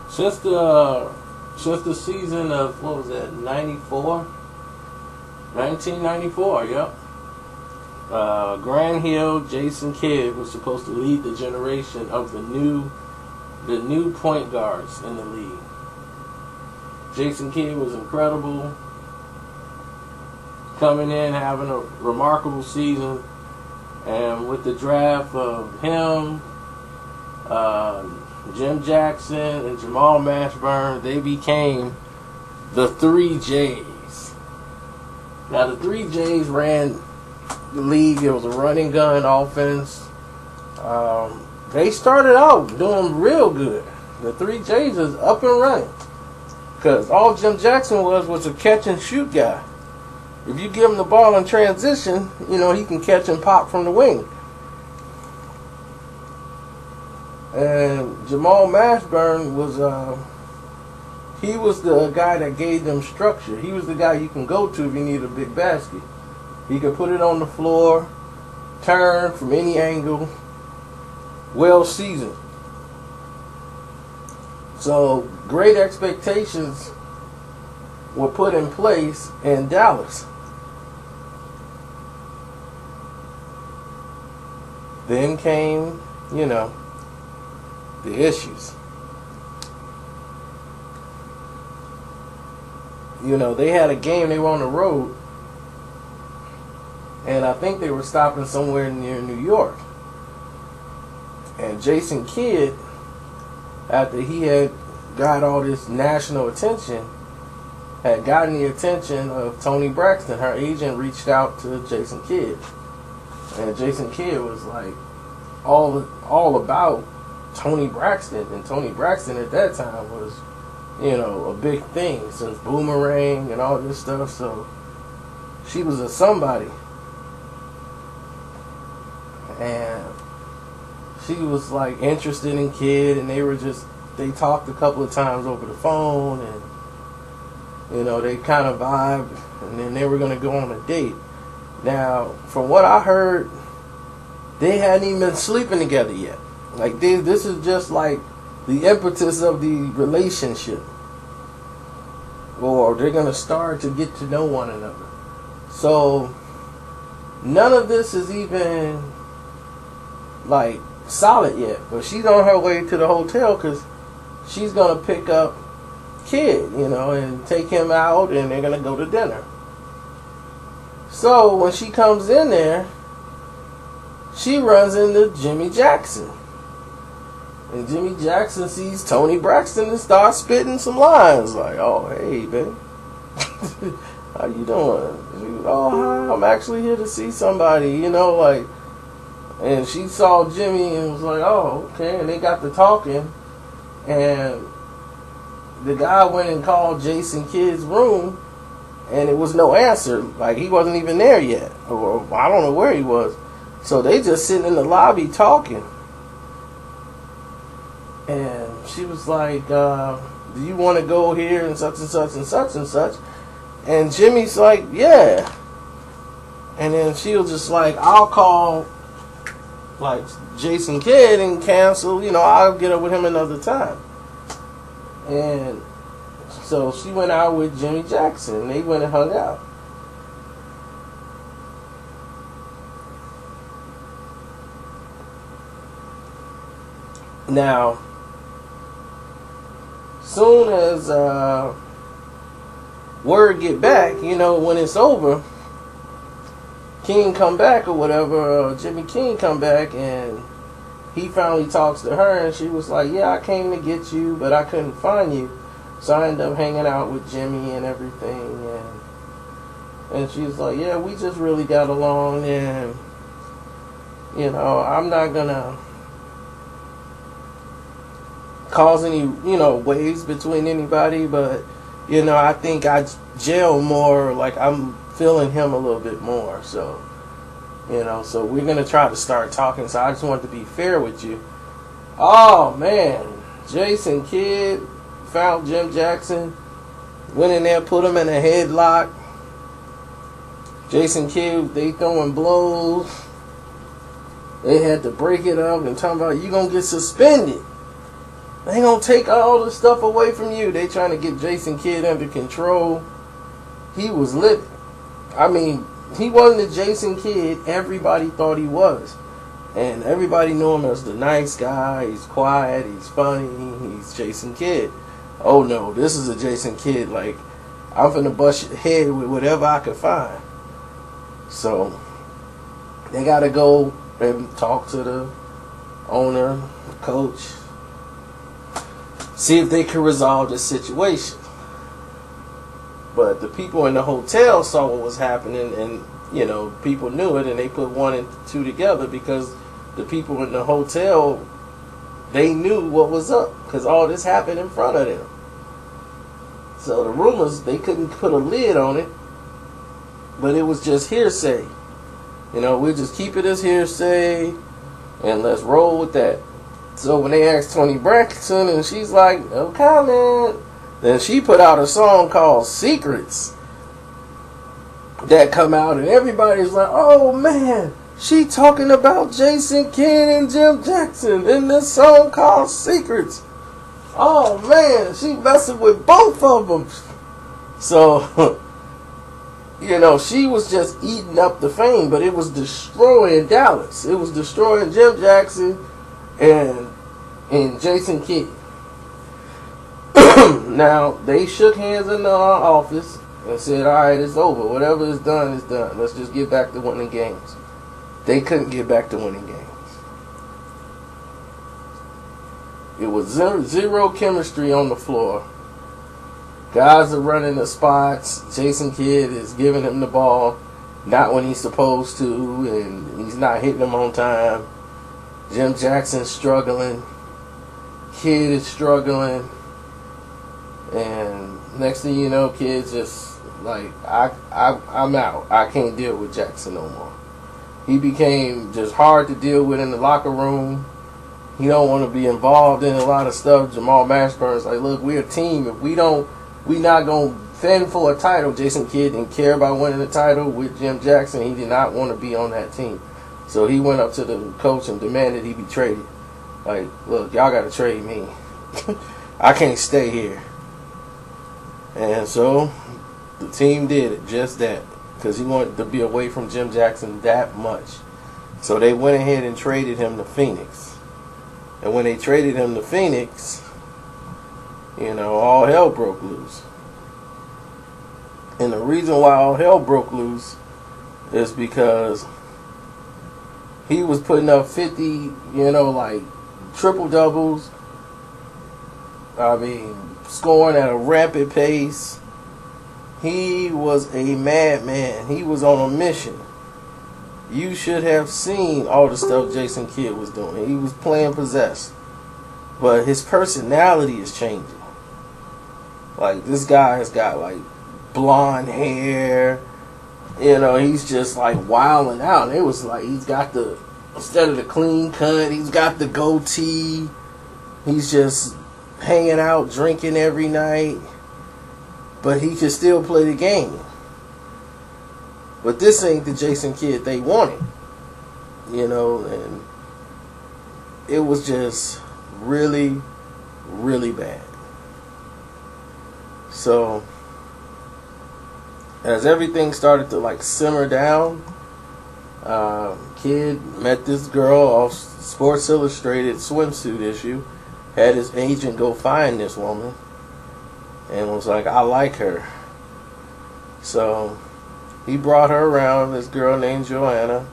Since the season of, what was that, 94? 1994, yep. Grant Hill, Jason Kidd was supposed to lead the generation of the new point guards in the league. Jason Kidd was incredible, coming in, having a remarkable season, and with the draft of him, Jim Jackson, and Jamal Mashburn, they became the 3Js. Now, the 3Js ran the league. It was a running gun offense. They started out doing real good. The 3Js is up and running. Because all Jim Jackson was a catch and shoot guy. If you give him the ball in transition, he can catch and pop from the wing. And Jamal Mashburn he was the guy that gave them structure. He was the guy you can go to if you need a big basket. He could put it on the floor, turn from any angle, well seasoned. So great expectations were put in place in Dallas. Then came, the issues. They had a game, they were on the road, and I think they were stopping somewhere near New York. And Jason Kidd, after he had got all this national attention, had gotten the attention of Toni Braxton. Her agent reached out to Jason Kidd. And Jason Kidd was like all about Toni Braxton. And Toni Braxton at that time was, a big thing since Boomerang and all this stuff. So she was a somebody. And she was like interested in Kidd, and they talked a couple of times over the phone, and they kind of vibed, and then they were going to go on a date. Now, from what I heard, they hadn't even been sleeping together yet. Like, this is just like the impetus of the relationship. Or they're going to start to get to know one another. So, none of this is even, like, solid yet. But she's on her way to the hotel because she's going to pick up Kidd, and take him out, and they're going to go to dinner. So, when she comes in there, she runs into Jimmy Jackson. And Jimmy Jackson sees Toni Braxton and starts spitting some lines like, "Oh, hey, babe. How you doing?" She goes, "Oh, hi, I'm actually here to see somebody," and she saw Jimmy and was like, "Oh, okay," and they got to talking, and the guy went and called Jason Kidd's room, and it was no answer. Like, he wasn't even there yet, or I don't know where he was. So they just sitting in the lobby talking. And she was like, "Do you want to go here and such and such and such and such?" And Jimmy's like, "Yeah." And then she was just like, "I'll call like Jason Kidd and cancel. I'll get up with him another time." And so she went out with Jimmy Jackson. They went and hung out. Now, soon as word get back, when it's over, King come back or whatever, Jimmy King come back, and he finally talks to her, and she was like, "Yeah, I came to get you, but I couldn't find you. So I ended up hanging out with Jimmy and everything." And she's like, "Yeah, we just really got along, and, I'm not going to cause any, waves between anybody, but, I think I gel more, like I'm feeling him a little bit more, so, so we're going to try to start talking, so I just want to be fair with you." Oh, man, Jason Kidd found Jim Jackson, went in there, put him in a headlock. Jason Kidd, they throwing blows. They had to break it up and talking about, "You going to get suspended." They gonna take all the stuff away from you. They trying to get Jason Kidd under control. He was lit. I mean, he wasn't the Jason Kidd everybody thought he was. And everybody knew him as the nice guy. He's quiet, he's funny, he's Jason Kidd. Oh no, this is a Jason Kidd. Like, I'm finna bust your head with whatever I can find. So, they gotta go and talk to the owner, the coach, see if they can resolve the situation. But the people in the hotel saw what was happening, and you know, people knew it, and they put one and two together because the people in the hotel, they knew what was up because all this happened in front of them. So the rumors, they couldn't put a lid on it, but it was just hearsay. You know, we'll just keep it as hearsay and let's roll with that. So when they asked Toni Braxton, and she's like, no comment, then she put out a song called Secrets that come out, and everybody's like, oh man, she talking about Jason Kidd and Jim Jackson in this song called Secrets. Oh man, she messing with both of them. So, you know, she was just eating up the fame, but it was destroying Dallas. It was destroying Jim Jackson and Jason Kidd. Now, they shook hands in the office and said, all right, it's over. Whatever is done is done. Let's just get back to winning games. They couldn't get back to winning games. It was zero chemistry on the floor. Guys are running the spots. Jason Kidd is giving him the ball, not when he's supposed to, and he's not hitting them on time. Jim Jackson's struggling. Kidd is struggling. And next thing you know, Kidd's just like, I'm out. I can't deal with Jackson no more. He became just hard to deal with in the locker room. He don't want to be involved in a lot of stuff. Jamal Mashburn's like, look, we're a team. If we not going to fend for a title. Jason Kidd didn't care about winning the title with Jim Jackson. He did not want to be on that team. So he went up to the coach and demanded he be traded. Like, look, y'all got to trade me. I can't stay here. And so the team did it, just that, because he wanted to be away from Jim Jackson that much. So they went ahead and traded him to Phoenix. And when they traded him to Phoenix, you know, all hell broke loose. And the reason why all hell broke loose is because he was putting up 50, you know, like triple doubles. I mean, scoring at a rapid pace. He was a madman. He was on a mission. You should have seen all the stuff Jason Kidd was doing. He was playing possessed. But his personality is changing. Like, this guy has got, like, blonde hair. You know, he's just, like, wilding out. And it was like, he's got the, instead of the clean cut, he's got the goatee. He's just hanging out, drinking every night. But he can still play the game. But this ain't the Jason Kidd they wanted. You know, and it was just really, really bad. So, as everything started to like simmer down, Kidd met this girl off Sports Illustrated swimsuit issue, had his agent go find this woman, and was like, I like her. So he brought her around, this girl named Joanna,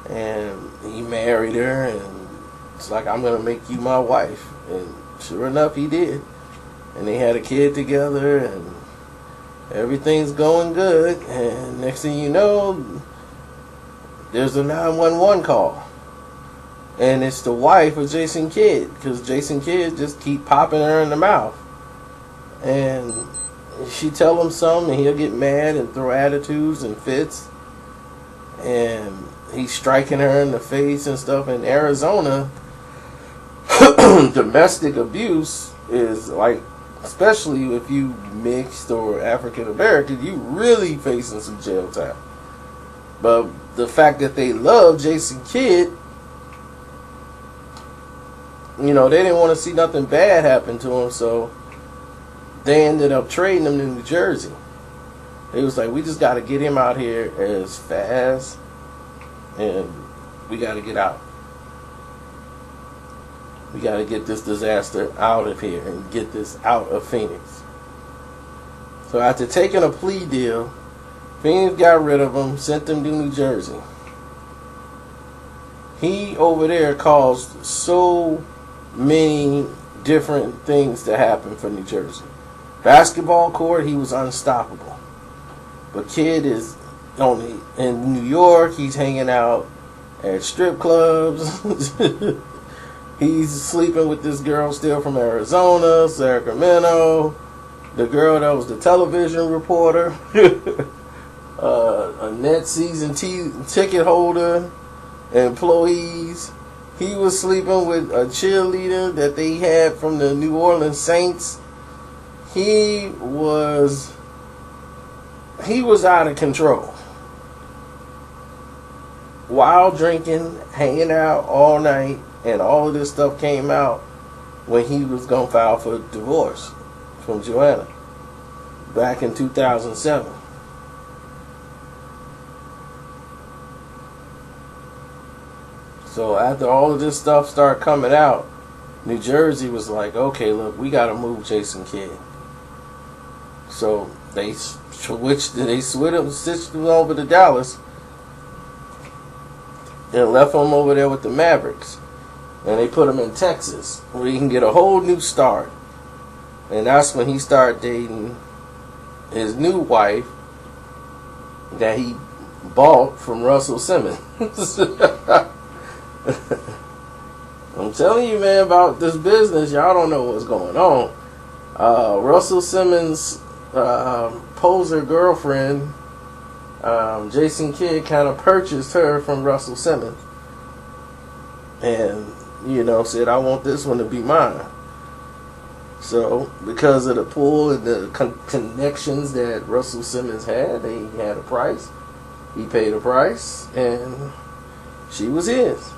and he married her, and it's like, I'm going to make you my wife. And sure enough, he did. And they had a kid together, and everything's going good. And next thing you know, there's a 911 call. And it's the wife of Jason Kidd, because Jason Kidd just keep popping her in the mouth. And she tell him something, and he'll get mad and throw attitudes and fits. And he's striking her in the face and stuff. In Arizona, domestic abuse is like, especially if you mixed or African American, you really facing some jail time. But the fact that they love Jason Kidd, they didn't want to see nothing bad happen to him, so they ended up trading him to New Jersey. They was like, we just got to get him out here as fast, and we got to get out. We got to get this disaster out of here and get this out of Phoenix. So after taking a plea deal, Phoenix got rid of him, sent him to New Jersey. He over there caused so many different things to happen for New Jersey. Basketball court, he was unstoppable. But kid is only in New York. He's hanging out at strip clubs. He's sleeping with this girl still from Arizona, Sacramento. The girl that was the television reporter. A net season ticket holder. Employees. He was sleeping with a cheerleader that they had from the New Orleans Saints. He was out of control. Wild drinking, hanging out all night, and all of this stuff came out when he was going to file for divorce from Joanna back in 2007. So after all of this stuff started coming out, New Jersey was like, okay, look, we got to move Jason Kidd. So they switched him over to Dallas and left him over there with the Mavericks. And they put him in Texas where he can get a whole new start. And that's when he started dating his new wife that he bought from Russell Simmons. I'm telling you, man, about this business. Y'all don't know what's going on. Russell Simmons' poser girlfriend, Jason Kidd, kind of purchased her from Russell Simmons. And, said, I want this one to be mine. So, because of the pull and the connections that Russell Simmons had, they had a price. He paid a price, and she was his.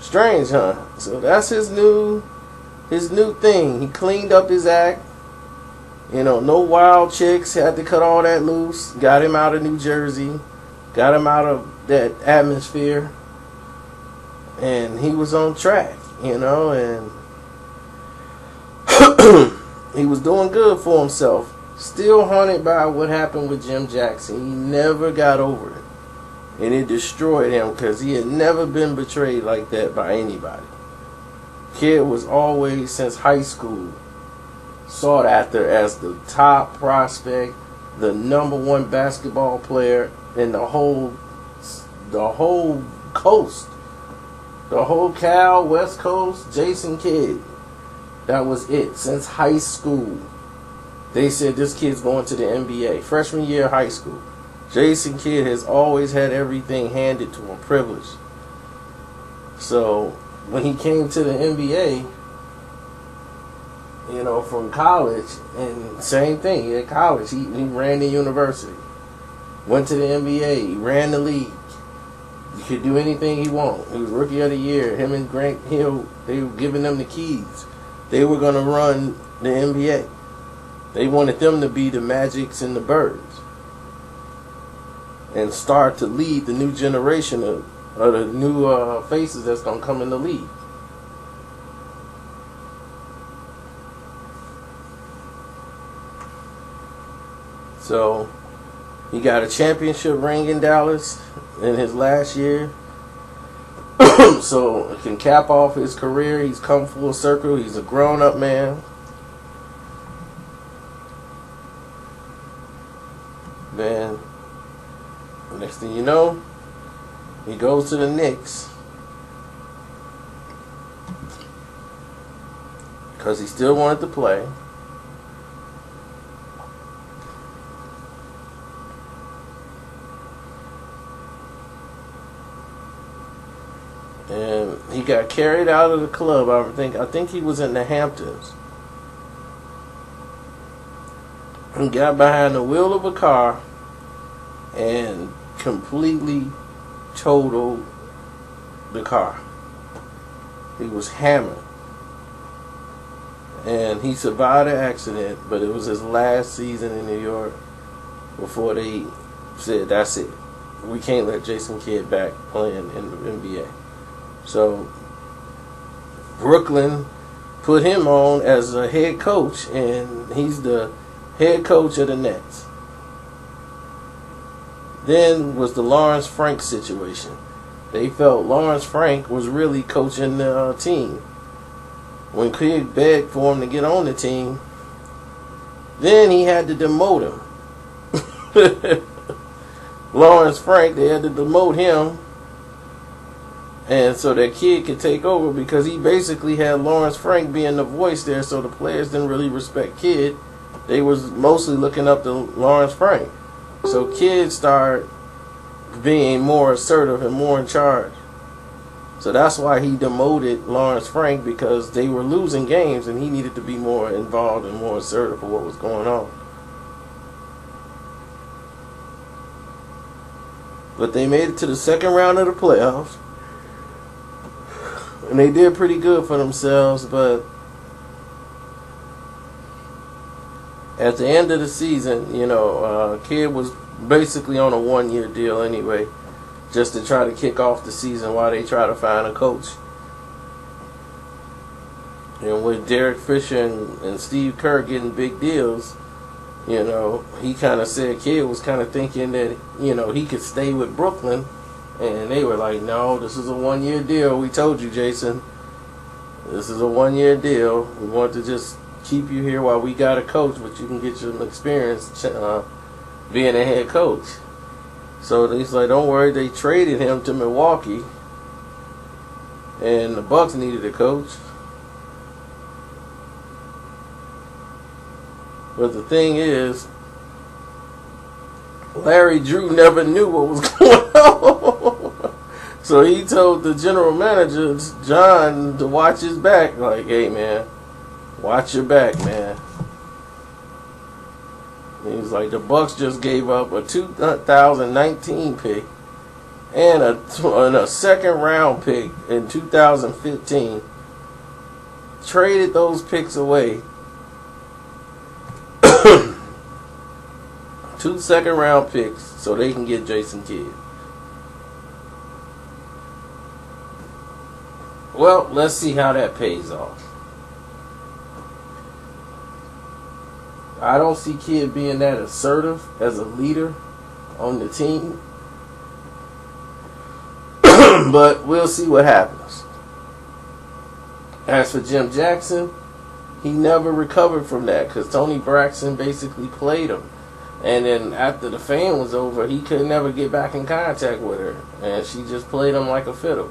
Strange, huh? So that's his new thing. He cleaned up his act. No wild chicks. Had to cut all that loose. Got him out of New Jersey. Got him out of that atmosphere. And he was on track, and he was doing good for himself. Still haunted by what happened with Jim Jackson. He never got over it. And it destroyed him because he had never been betrayed like that by anybody. Kid was always, since high school, sought after as the top prospect, the number one basketball player in the whole coast. The whole Cal, West Coast, Jason Kidd. That was it. Since high school. They said this kid's going to the NBA. Freshman year of high school. Jason Kidd has always had everything handed to him, privileged. So when he came to the NBA, from college, and same thing, at college, he ran the university. Went to the NBA, he ran the league. He could do anything he wanted. He was rookie of the year. Him and Grant Hill, they were giving them the keys. They were going to run the NBA. They wanted them to be the Magics and the Birds. And start to lead the new generation of the new faces that's going to come in the league. So, he got a championship ring in Dallas in his last year. So, it can cap off his career. He's come full circle. He's a grown-up man. Then, next thing you know, he goes to the Knicks. Because he still wanted to play. And he got carried out of the club. I think he was in the Hamptons. He got behind the wheel of a car and completely totaled the car. He was hammered. And he survived the accident, but it was his last season in New York before they said, that's it. We can't let Jason Kidd back playing in the NBA. So Brooklyn put him on as a head coach, and he's the head coach of the Nets. Then was the Lawrence Frank situation. They felt Lawrence Frank was really coaching the team. When Kidd begged for him to get on the team, then he had to demote him. Lawrence Frank, they had to demote him, and so that Kidd could take over, because he basically had Lawrence Frank being the voice there, so the players didn't really respect Kidd. They was mostly looking up to Lawrence Frank. So Kidd started being more assertive and more in charge. So that's why he demoted Lawrence Frank, because they were losing games and he needed to be more involved and more assertive for what was going on. But they made it to the second round of the playoffs. And they did pretty good for themselves, but at the end of the season, Kidd was basically on a one-year deal anyway, just to try to kick off the season while they try to find a coach. And with Derek Fisher and Steve Kerr getting big deals, he kind of said Kidd was kind of thinking that, he could stay with Brooklyn. And they were like, no, this is a one-year deal. We told you, Jason. This is a one-year deal. We want to just keep you here while we got a coach, but you can get some experience being a head coach. So he's like, don't worry. They traded him to Milwaukee, and the Bucks needed a coach. But the thing is, Larry Drew never knew what was going on. So he told the general manager, John, to watch his back. Like, hey, man, watch your back, man. And he's like, the Bucks just gave up a 2019 pick and a second round pick in 2015. Traded those picks away. 2 second round picks so they can get Jason Kidd. Well, let's see how that pays off. I don't see Kidd being that assertive as a leader on the team. But we'll see what happens. As for Jim Jackson, he never recovered from that, because Toni Braxton basically played him. And then after the fan was over, he could never get back in contact with her. And she just played him like a fiddle.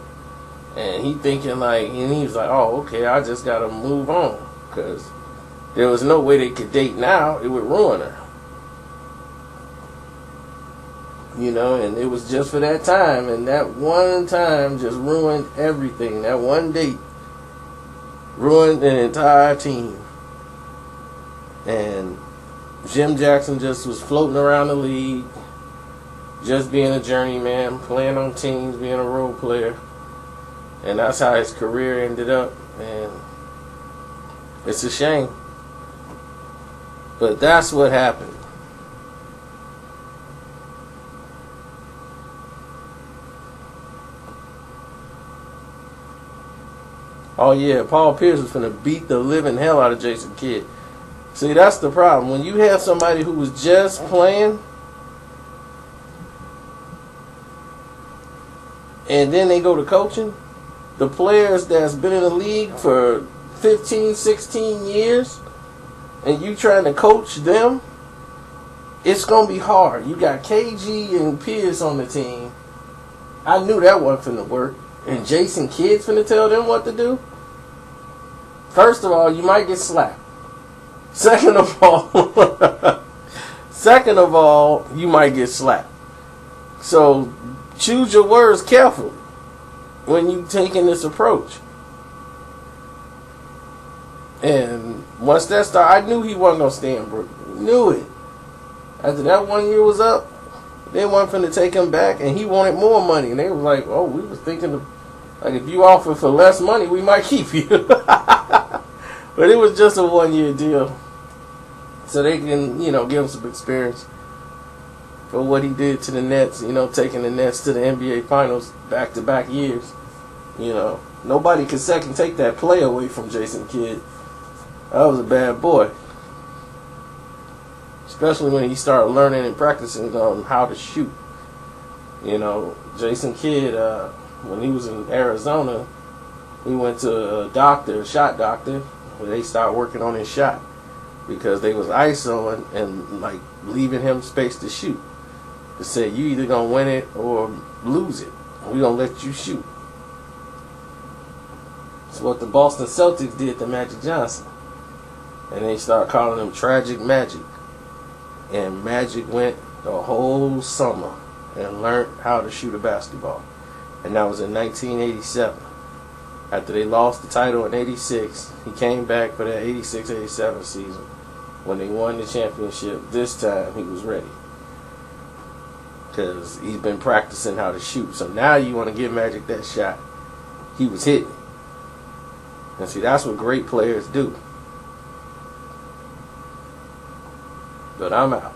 And he was like, oh, okay, I just got to move on. Because there was no way they could date now. It would ruin her. And it was just for that time. And that one time just ruined everything. That one date ruined an entire team. And Jim Jackson just was floating around the league, just being a journeyman, playing on teams, being a role player. And that's how his career ended up. And it's a shame. But that's what happened. Oh yeah, Paul Pierce was going to beat the living hell out of Jason Kidd. See, that's the problem. When you have somebody who was just playing, and then they go to coaching, the players that's been in the league for 15, 16 years, and you trying to coach them, it's going to be hard. You got KG and Pierce on the team. I knew that wasn't finna work. And Jason Kidd's finna tell them what to do? First of all, you might get slapped. Second of all, you might get slapped. So choose your words carefully when you taking this approach. And once that started, I knew he wasn't gonna stay in Brooklyn. Knew it. After that 1 year was up, they weren't finna take him back, and he wanted more money. And they was like, "Oh, we was thinking Like, if you offer for less money, we might keep you. But it was just a 1-year deal. So they can, give him some experience for what he did to the Nets, taking the Nets to the NBA Finals back-to-back years. Nobody could second take that play away from Jason Kidd. That was a bad boy. Especially when he started learning and practicing on how to shoot. Jason Kidd, when he was in Arizona, he went to a shot doctor, where they started working on his shot because they was ISOing and like leaving him space to shoot. To say, you either gonna win it or lose it. We gonna let you shoot. It's what the Boston Celtics did to Magic Johnson. And they started calling him Tragic Magic. And Magic went the whole summer and learned how to shoot a basketball. And that was in 1987. After they lost the title in 86, he came back for that 86-87 season. When they won the championship, this time he was ready. Because he's been practicing how to shoot. So now you want to give Magic that shot. He was hitting. And see, that's what great players do. But I'm out.